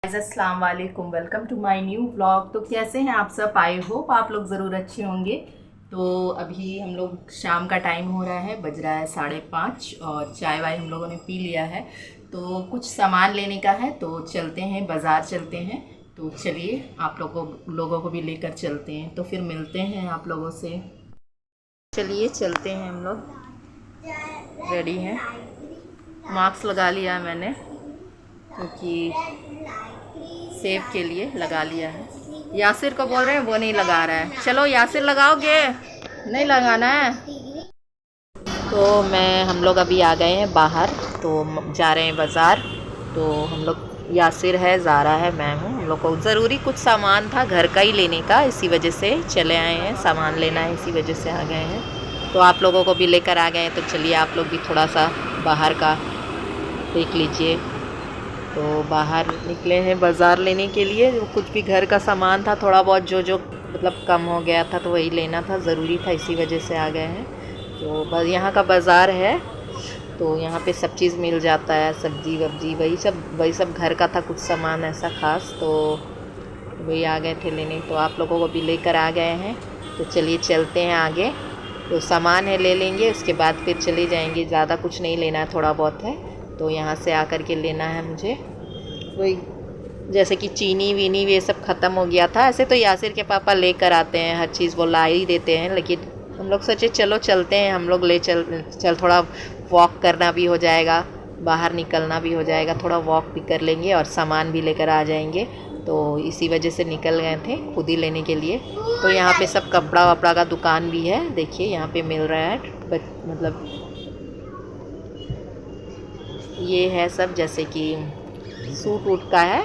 अस्सलाम वालेकुम, welcome to my new vlog. तो कैसे हैं आप सब? आई होप आप लोग ज़रूर अच्छे होंगे। तो अभी हम लोग शाम का टाइम हो रहा है, बज रहा है 5:30 और चाय वाय हम लोगों ने पी लिया है। तो कुछ सामान लेने का है तो चलते हैं, बाज़ार चलते हैं। तो चलिए आप लोगों को भी लेकर चलते हैं, तो फिर मिलते हैं आप लोगों से। चलिए चलते हैं, हम लोग रेडी हैं। मास्क लगा लिया है मैंने क्योंकि सेब के लिए लगा लिया है। यासिर को बोल रहे हैं, वो नहीं लगा रहा है। चलो यासिर लगाओगे? नहीं लगाना है। तो हम लोग अभी आ गए हैं बाहर, तो जा रहे हैं बाज़ार। तो हम लोग, यासिर है, ज़ारा है, मैं हूँ। हम लोग को ज़रूरी कुछ सामान था घर का ही लेने का, इसी वजह से चले आए हैं। सामान लेना है, इसी वजह से आ गए हैं। तो आप लोगों को भी लेकर आ गए हैं, तो चलिए आप लोग भी थोड़ा सा बाहर का देख लीजिए। तो बाहर निकले हैं बाज़ार लेने के लिए। कुछ भी घर का सामान था, थोड़ा बहुत जो मतलब कम हो गया था, तो वही लेना था, ज़रूरी था, इसी वजह से आ गए हैं। तो बस यहाँ का बाज़ार है, तो यहाँ पे सब चीज़ मिल जाता है, सब्जी वब्जी, वही सब घर का था, कुछ सामान ऐसा ख़ास, तो वही आ गए थे लेने। तो आप लोगों को भी लेकर आ गए हैं, तो चलिए चलते हैं आगे। तो सामान है, ले लेंगे, उसके बाद फिर चले जाएंगे। ज़्यादा कुछ नहीं लेना है, थोड़ा बहुत है, तो यहाँ से आकर के लेना है मुझे। वही जैसे कि चीनी वीनी ये सब ख़त्म हो गया था। ऐसे तो यासिर के पापा लेकर आते हैं, हर चीज़ वो ला ही देते हैं, लेकिन हम लोग सोचे चलो चलते हैं, हम लोग चल थोड़ा वॉक करना भी हो जाएगा, बाहर निकलना भी हो जाएगा, थोड़ा वॉक भी कर लेंगे और सामान भी लेकर आ जाएंगे। तो इसी वजह से निकल गए थे खुद ही लेने के लिए। तो यहाँ पे सब कपड़ा वपड़ा का दुकान भी है, देखिए यहाँ पे मिल रहा है, मतलब ये है सब, जैसे कि सूट वूट का है,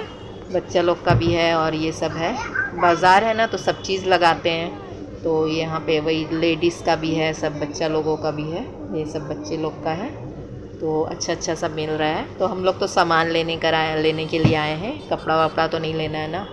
बच्चा लोग का भी है, और ये सब है। बाज़ार है ना, तो सब चीज़ लगाते हैं। तो यहाँ पे वही लेडीज़ का भी है, सब बच्चा लोगों का भी है, ये सब बच्चे लोग का है। तो अच्छा सब मिल रहा है। तो हम लोग तो सामान लेने के लिए आए हैं, कपड़ा वपड़ा तो नहीं लेना है ना,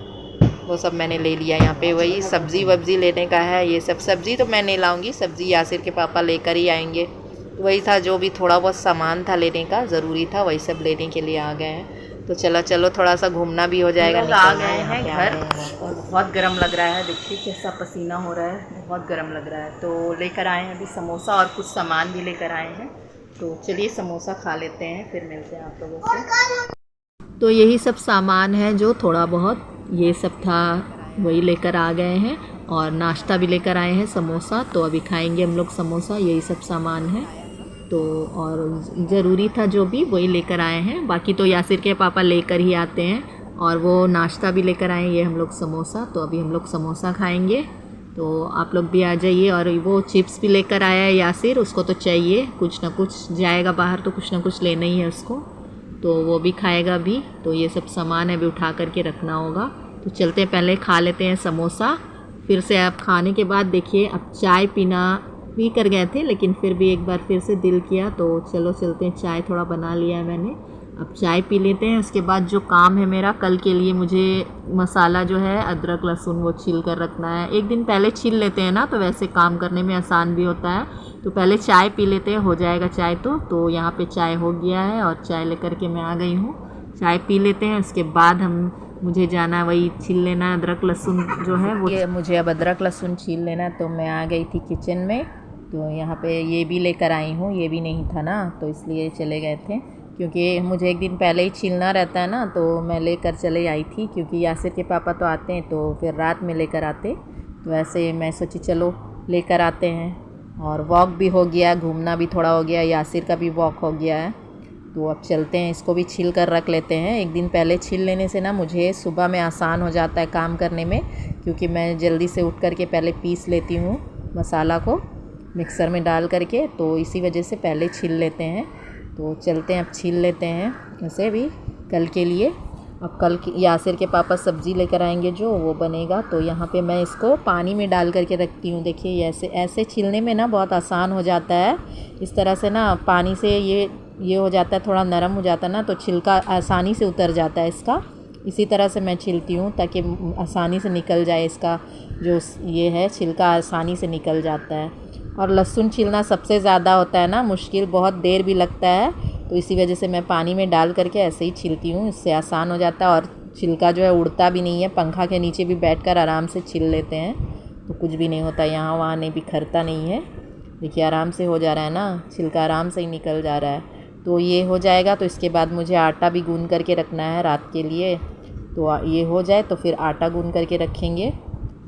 वो सब मैंने ले लिया। यहाँ पे वही सब्ज़ी वब्ज़ी लेने का है, ये सब सब्ज़ी तो मैं नहीं लाऊँगी, सब्ज़ी यासिर के पापा लेकर ही आएंगे। वही था, जो भी थोड़ा बहुत सामान था लेने का, ज़रूरी था, वही सब लेने के लिए आ गए हैं। तो चलो थोड़ा सा घूमना भी हो जाएगा। आ गए हैं घर और बहुत गर्म लग रहा है, देखिए कैसा पसीना हो रहा है, बहुत गर्म लग रहा है। तो लेकर आए हैं अभी समोसा और कुछ सामान भी लेकर आए हैं। तो चलिए समोसा खा लेते हैं, फिर मिलते हैं आप लोगों से। तो यही सब सामान है, जो थोड़ा बहुत ये सब था वही लेकर आ गए हैं, और नाश्ता भी लेकर आए हैं, समोसा। तो अभी खाएंगे हम लोग समोसा, यही सब सामान है। तो और ज़रूरी था जो भी, वही लेकर आए हैं। बाकी तो यासिर के पापा लेकर ही आते हैं, और वो नाश्ता भी लेकर आए, ये हम लोग समोसा। तो अभी हम लोग समोसा खाएंगे, तो आप लोग भी आ जाइए। और वो चिप्स भी लेकर आया है यासिर, उसको तो चाहिए, कुछ ना कुछ जाएगा बाहर तो कुछ ना कुछ लेना ही है उसको, तो वो भी खाएगा भी। तो ये सब सामान है, अभी उठा करके रखना होगा। तो चलते हैं, पहले खा लेते हैं समोसा, फिर से आप खाने के बाद देखिए, अब चाय पीना पी कर गए थे, लेकिन फिर भी एक बार फिर से दिल किया, तो चलो चलते हैं। चाय थोड़ा बना लिया है मैंने, अब चाय पी लेते हैं। उसके बाद जो काम है मेरा कल के लिए, मुझे मसाला जो है अदरक लहसुन वो छील कर रखना है। एक दिन पहले छील लेते हैं ना, तो वैसे काम करने में आसान भी होता है। तो पहले चाय पी लेते हैं, हो जाएगा चाय। तो यहाँ पे चाय हो गया है, और चाय लेकर के मैं आ गई हूँ। चाय पी लेते हैं, उसके बाद मुझे जाना, वही छील लेना अदरक लहसुन जो है वो, ये मुझे अब अदरक लहसुन छील लेना। तो मैं आ गई थी किचन में, तो यहाँ पे ये भी लेकर आई हूँ, ये भी नहीं था ना, तो इसलिए चले गए थे, क्योंकि मुझे एक दिन पहले ही छीलना रहता है ना, तो मैं लेकर चले आई थी। क्योंकि यासिर के पापा तो आते हैं, तो फिर रात में लेकर आते, तो ऐसे मैं सोची चलो लेकर आते हैं। और वॉक भी हो गया, घूमना भी थोड़ा हो गया, यासिर का भी वॉक हो गया है। तो अब चलते हैं, इसको भी छील कर रख लेते हैं। एक दिन पहले छील लेने से ना मुझे सुबह में आसान हो जाता है काम करने में, क्योंकि मैं जल्दी से उठ करके पहले पीस लेती हूँ मसाला को मिक्सर में डाल करके, तो इसी वजह से पहले छील लेते हैं। तो चलते हैं, अब छील लेते हैं इसे भी कल के लिए। अब कल यासिर के पापा सब्ज़ी लेकर आएंगे, जो वो बनेगा। तो यहाँ पे मैं इसको पानी में डाल करके रखती हूँ, देखिए ऐसे छीलने में ना बहुत आसान हो जाता है। इस तरह से ना पानी से ये हो जाता है, थोड़ा नरम हो जाता है ना, तो छिलका आसानी से उतर जाता है इसका। इसी तरह से मैं छीलती हूँ, ताकि आसानी से निकल जाए, इसका जो ये है छिलका आसानी से निकल जाता है। और लहसुन छीलना सबसे ज़्यादा होता है ना मुश्किल, बहुत देर भी लगता है। तो इसी वजह से मैं पानी में डाल करके ऐसे ही छीलती हूँ, इससे आसान हो जाता है। और छिलका जो है उड़ता भी नहीं है, पंखा के नीचे भी बैठकर आराम से छिल लेते हैं तो कुछ भी नहीं होता, यहाँ वहाँ नहीं बिखरता नहीं है। देखिए आराम से हो जा रहा है ना, छिलका आराम से ही निकल जा रहा है। तो ये हो जाएगा तो इसके बाद मुझे आटा भी गूँध करके रखना है रात के लिए। तो ये हो जाए तो फिर आटा गूँध करके रखेंगे,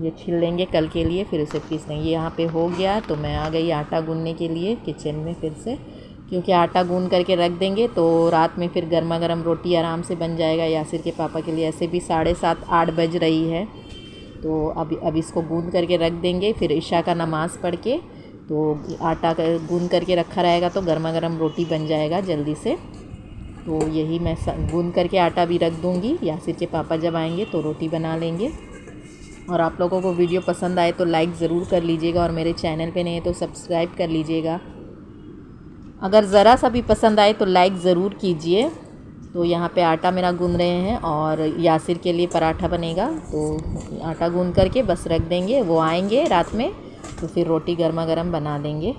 ये छील लेंगे कल के लिए, फिर उसे पीस लेंगे। यहाँ पे हो गया तो मैं आ गई आटा गूँधने के लिए किचन में फिर से, क्योंकि आटा गूँध करके रख देंगे तो रात में फिर गर्मा गर्म रोटी आराम से बन जाएगा यासिर के पापा के लिए। ऐसे भी 7:30-8 बज रही है, तो अब इसको गूँध करके रख देंगे, फिर इशा का नमाज़ पढ़ के तो आटा गूँध करके रखा रहेगा तो गर्मा गर्म रोटी बन जाएगा जल्दी से। तो यही मैं गूँध करके आटा भी रख दूँगी, यासिर के पापा जब आएंगे तो रोटी बना लेंगे। और आप लोगों को वीडियो पसंद आए तो लाइक ज़रूर कर लीजिएगा, और मेरे चैनल पे नहीं है तो सब्सक्राइब कर लीजिएगा। अगर ज़रा सा भी पसंद आए तो लाइक ज़रूर कीजिए। तो यहाँ पे आटा मेरा गूँध रहे हैं और यासिर के लिए पराठा बनेगा, तो आटा गूँध करके बस रख देंगे, वो आएंगे रात में तो फिर रोटी गर्मा गर्म बना देंगे।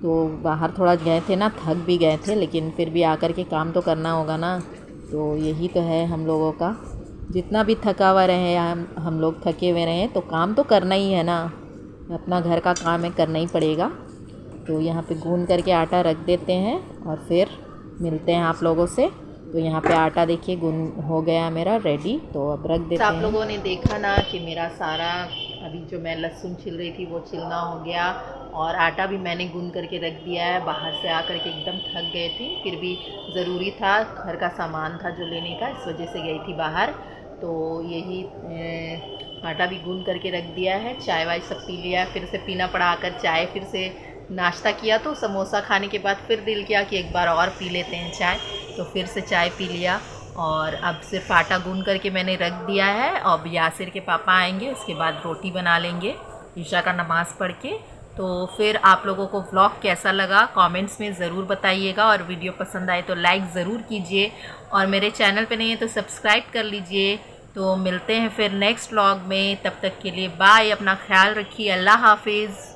तो बाहर थोड़ा गए थे ना, थक भी गए थे, लेकिन फिर भी आकर के काम तो करना होगा ना। तो यही तो है हम लोगों का, जितना भी थका हुआ रहे या हम लोग थके हुए रहें तो काम तो करना ही है ना, अपना घर का काम है, करना ही पड़ेगा। तो यहाँ पे गूँध करके आटा रख देते हैं और फिर मिलते हैं आप लोगों से। तो यहाँ पे आटा देखिए गूँध हो गया मेरा रेडी, तो अब रख देते हैं। आप लोगों ने देखा ना कि मेरा सारा अभी जो मैं लहसुन छिल रही थी वो छिलना हो गया, और आटा भी मैंने गूँध करके रख दिया है। बाहर से आकर के एकदम थक गए थे, फिर भी ज़रूरी था, घर का सामान था जो लेने का, इस वजह से गई थी बाहर। तो यही आटा भी गूँध करके रख दिया है, चाय वाय सब पी लिया, फिर से पीना पड़ा आकर चाय, फिर से नाश्ता किया तो समोसा खाने के बाद फिर दिल किया कि एक बार और पी लेते हैं चाय, तो फिर से चाय पी लिया। और अब सिर्फ आटा गूँध करके मैंने रख दिया है। अब यासिर के पापा आएंगे, उसके बाद रोटी बना लेंगे ईशा का नमाज़ पढ़ के। तो फिर आप लोगों को व्लॉग कैसा लगा कमेंट्स में ज़रूर बताइएगा, और वीडियो पसंद आए तो लाइक ज़रूर कीजिए, और मेरे चैनल पे नहीं है तो सब्सक्राइब कर लीजिए। तो मिलते हैं फिर नेक्स्ट व्लॉग में, तब तक के लिए बाय, अपना ख्याल रखिए, अल्लाह हाफिज़।